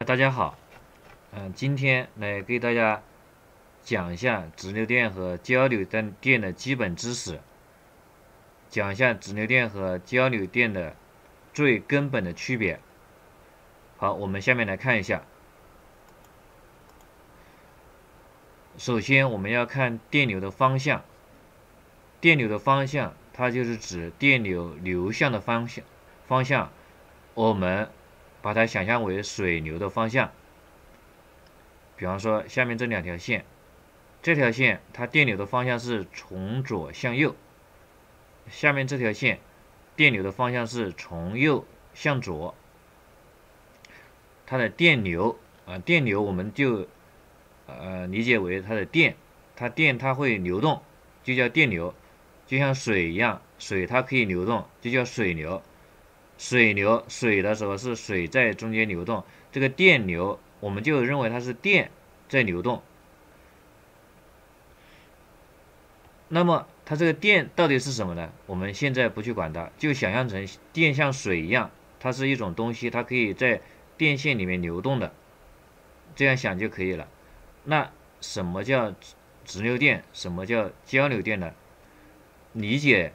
大家好，今天来给大家讲一下直流电和交流电的基本知识，讲一下直流电和交流电的最根本的区别。好，我们下面来看一下。首先，我们要看电流的方向。电流的方向，它就是指电流流向的方向，我们把它想象为水流的方向。比方说，下面这两条线，这条线它电流的方向是从左向右，下面这条线电流的方向是从右向左。它的电流电流我们就理解为它的电，它会流动，就叫电流。就像水一样，水它可以流动，就叫水流。水的时候是水在中间流动，这个电流我们就认为它是电在流动。那么它这个电到底是什么呢？我们现在不去管它，就想象成电像水一样，它是一种东西，它可以在电线里面流动的，这样想就可以了。那什么叫直流电？什么叫交流电呢？理解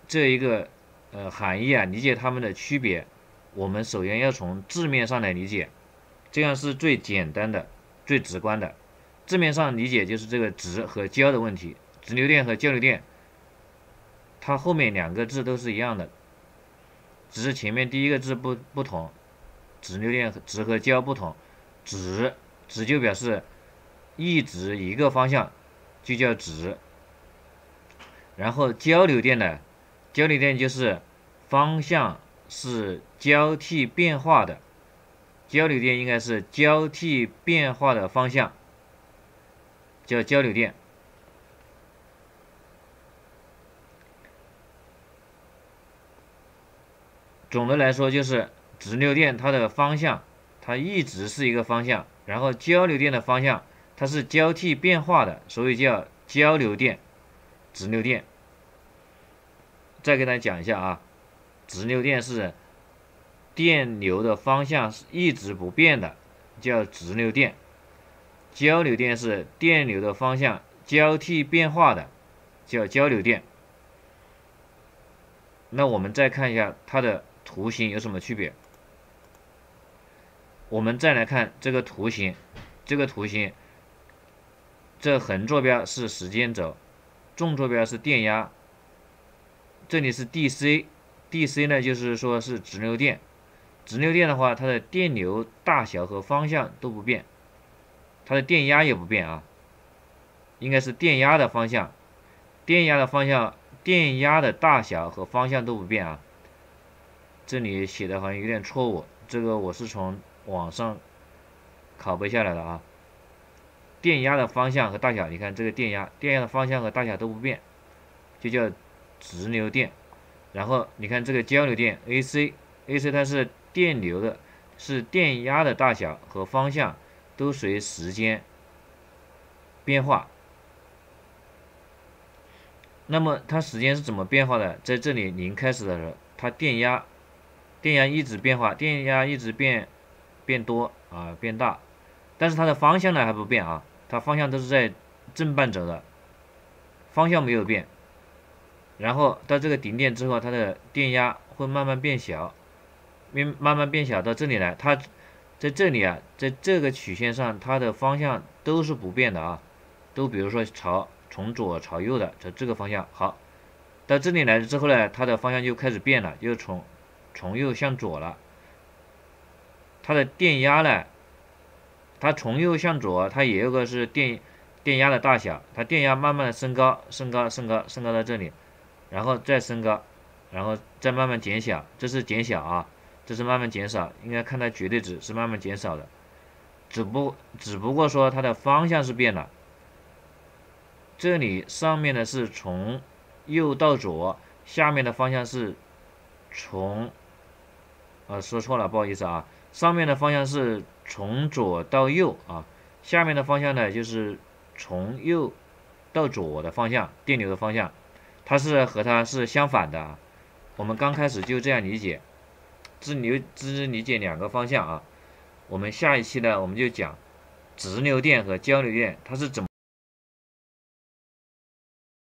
这一个含义理解它们的区别，我们首先要从字面上来理解，这样是最简单的、最直观的。字面上理解就是这个直和交的问题，直流电和交流电，它后面两个字都是一样的，只是前面第一个字不同。直流电直和交不同，直就表示一直一个方向，就叫直。然后交流电呢，交流电就是方向是交替变化的，交流电应该是交替变化的方向，叫交流电。总的来说就是直流电它的方向它一直是一个方向，然后交流电的方向它是交替变化的，所以叫交流电、直流电。再给大家讲一下直流电是电流的方向是一直不变的，叫直流电；交流电是电流的方向交替变化的，叫交流电。那我们再看一下它的图形有什么区别。我们再来看这个图形，这横坐标是时间轴，纵坐标是电压，这里是 DC 呢就是说是直流电。直流电的话，它的电流大小和方向都不变，它的电压也不变应该是电压的方向、电压的大小和方向都不变这里写的好像有点错误，这个我是从网上拷贝下来的电压的方向和大小，你看这个电压的方向和大小都不变，就叫直流电。然后你看这个交流电 AC 它是电流的，是电压的大小和方向都随时间变化。那么它时间是怎么变化的？在这里零开始的时候，它电压一直变化，电压一直变多变大，但是它的方向呢还不变它方向都是在正半轴的，方向没有变。然后到这个顶点之后，它的电压会慢慢变小，到这里来，它在这里在这个曲线上，它的方向都是不变的都比如说从左朝右的这个方向。好，到这里来之后呢，它的方向就开始变了，就从右向左了。它的电压呢，它从右向左，它也有个是电压的大小，它电压慢慢的升高到这里，然后再升高，然后再慢慢减小，这是减小这是慢慢减少，应该看它绝对值是慢慢减少的，只不过说它的方向是变了。这里上面的是从右到左，下面的方向是从说错了，不好意思上面的方向是从左到右下面的方向呢就是从右到左的方向，电流的方向，它是相反的我们刚开始就这样理解，只理解两个方向我们下一期呢，我们就讲直流电和交流电它是怎么